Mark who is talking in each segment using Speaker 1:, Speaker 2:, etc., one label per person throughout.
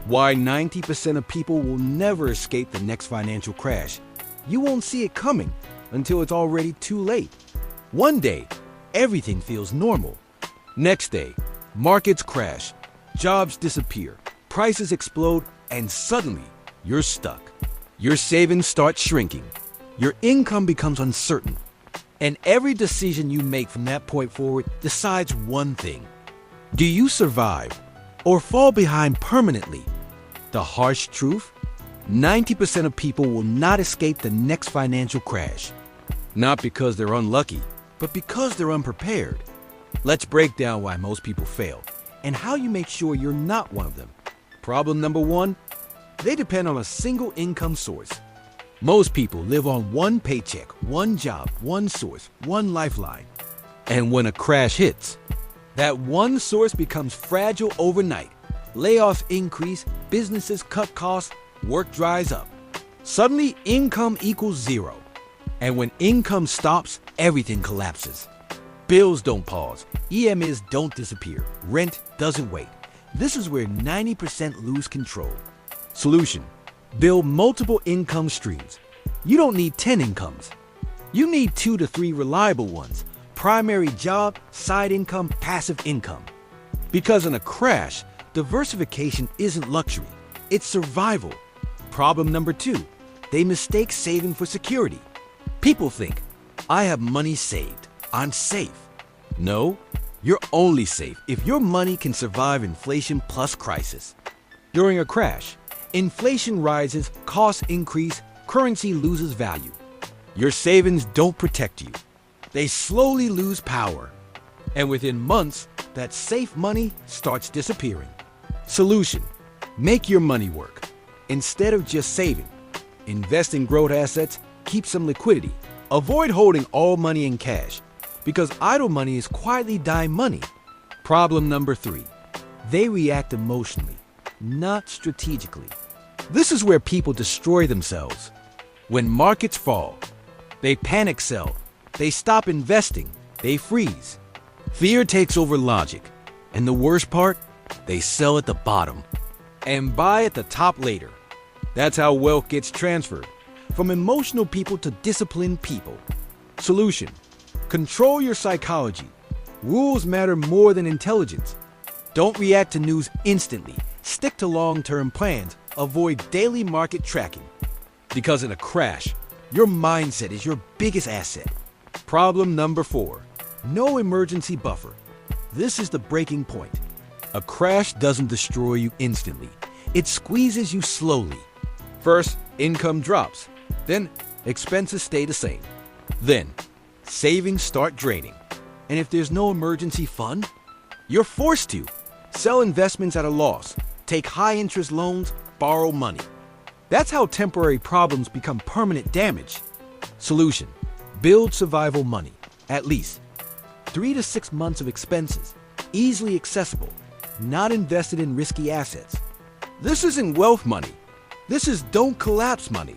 Speaker 1: Why 90% of people will never escape the next financial crash. You won't see it coming until it's already too late. One day, everything feels normal. Next day, markets crash, jobs disappear, prices explode, and suddenly, you're stuck. Your savings start shrinking. Your income becomes uncertain. And every decision you make from that point forward decides one thing. Do you survive or fall behind permanently? The harsh truth? 90% of people will not escape the next financial crash. Not because they're unlucky, but because they're unprepared. Let's break down why most people fail and how you make sure you're not one of them. Problem number one, they depend on a single income source. Most people live on one paycheck, one job, one source, one lifeline. And when a crash hits, that one source becomes fragile overnight. Layoffs increase, businesses cut costs, work dries up. Suddenly, income equals zero. And when income stops, everything collapses. Bills don't pause, EMIs don't disappear, rent doesn't wait. This is where 90% lose control. Solution: build multiple income streams. You don't need 10 incomes. You need 2 to 3 reliable ones. Primary job, side income, passive income. Because in a crash, diversification isn't luxury, it's survival. Problem number two, they mistake saving for security. People think, I have money saved, I'm safe. No, you're only safe if your money can survive inflation plus crisis. During a crash, inflation rises, costs increase, currency loses value. Your savings don't protect you. They slowly lose power. And within months, that safe money starts disappearing. Solution: make your money work. Instead of just saving, invest in growth assets, keep some liquidity. Avoid holding all money in cash, because idle money is quietly dying money. Problem number three, they react emotionally, not strategically. This is where people destroy themselves. When markets fall, they panic sell, they stop investing, they freeze. Fear takes over logic, and the worst part, they sell at the bottom and buy at the top later. That's how wealth gets transferred, from emotional people to disciplined people. Solution: control your psychology. Rules matter more than intelligence. Don't react to news instantly. Stick to long-term plans. Avoid daily market tracking. Because in a crash, your mindset is your biggest asset. Problem number four, no emergency buffer. This is the breaking point. A crash doesn't destroy you instantly. It squeezes you slowly. First, income drops. Then, expenses stay the same. Then, savings start draining. And if there's no emergency fund, you're forced to sell investments at a loss, take high-interest loans, borrow money. That's how temporary problems become permanent damage. Solution: build survival money. At least 3 to 6 months of expenses, easily accessible, not invested in risky assets. This isn't wealth money. This is don't collapse money.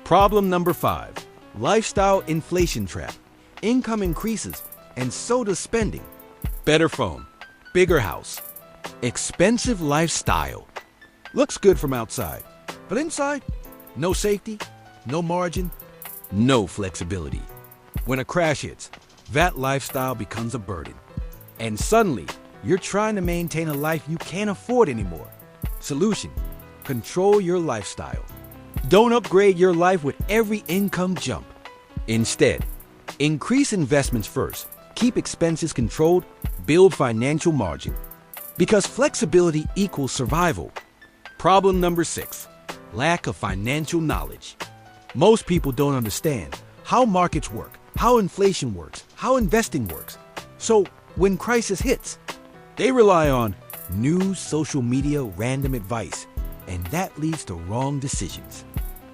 Speaker 1: Problem number five, lifestyle inflation trap. Income increases, and so does spending. Better phone, bigger house, expensive lifestyle. Looks good from outside, but inside, no safety, no margin, no flexibility. When a crash hits, that lifestyle becomes a burden. And suddenly, you're trying to maintain a life you can't afford anymore. Solution: control your lifestyle. Don't upgrade your life with every income jump. Instead, increase investments first, keep expenses controlled, build financial margin. Because flexibility equals survival. Problem number six, lack of financial knowledge. Most people don't understand how markets work, how inflation works, how investing works. So when crisis hits, they rely on news, social media, random advice, and that leads to wrong decisions.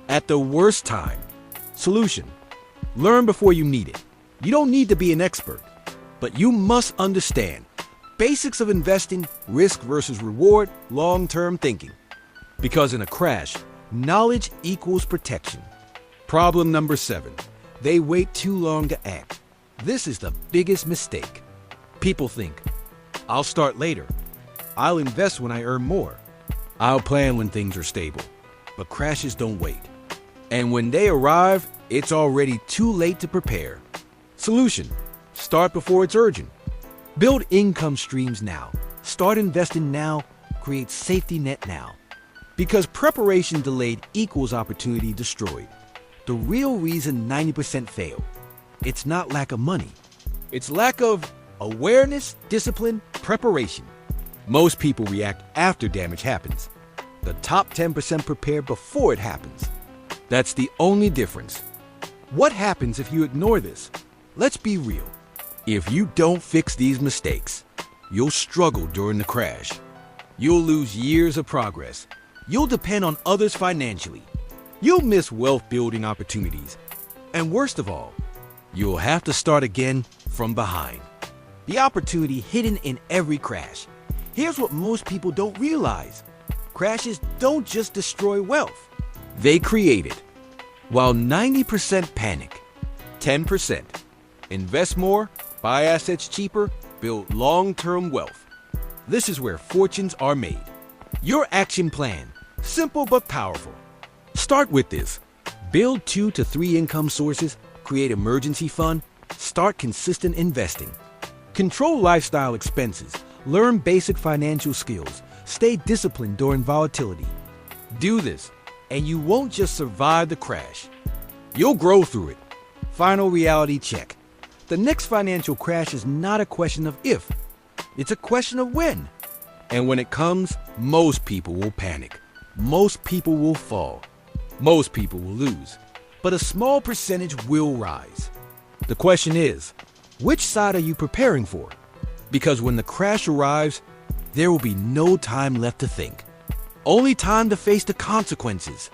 Speaker 1: At the worst time. Solution: learn before you need it. You don't need to be an expert, but you must understand basics of investing, risk versus reward, long-term thinking. Because in a crash, knowledge equals protection. Problem number seven, they wait too long to act. This is the biggest mistake. People think, I'll start later. I'll invest when I earn more. I'll plan when things are stable, but crashes don't wait. And when they arrive, it's already too late to prepare. Solution: start before it's urgent. Build income streams now. Start investing now. Create safety net now. Because preparation delayed equals opportunity destroyed. The real reason 90% fail, it's not lack of money. It's lack of awareness, discipline, preparation. Most people react after damage happens. The top 10% prepare before it happens. That's the only difference. What happens if you ignore this? Let's be real. If you don't fix these mistakes, you'll struggle during the crash. You'll lose years of progress. You'll depend on others financially. You'll miss wealth-building opportunities. And worst of all, you'll have to start again from behind. The opportunity hidden in every crash. Here's what most people don't realize. Crashes don't just destroy wealth. They create it. While 90% panic, 10% invest more, buy assets cheaper, build long-term wealth. This is where fortunes are made. Your action plan, simple but powerful. Start with this. Build 2 to 3 income sources, create emergency fund, start consistent investing. Control lifestyle expenses, learn basic financial skills, stay disciplined during volatility. Do this, and you won't just survive the crash. You'll grow through it. Final reality check. The next financial crash is not a question of if, it's a question of when. And when it comes, most people will panic. Most people will fall. Most people will lose. But a small percentage will rise. The question is, which side are you preparing for? Because when the crash arrives, there will be no time left to think. Only time to face the consequences.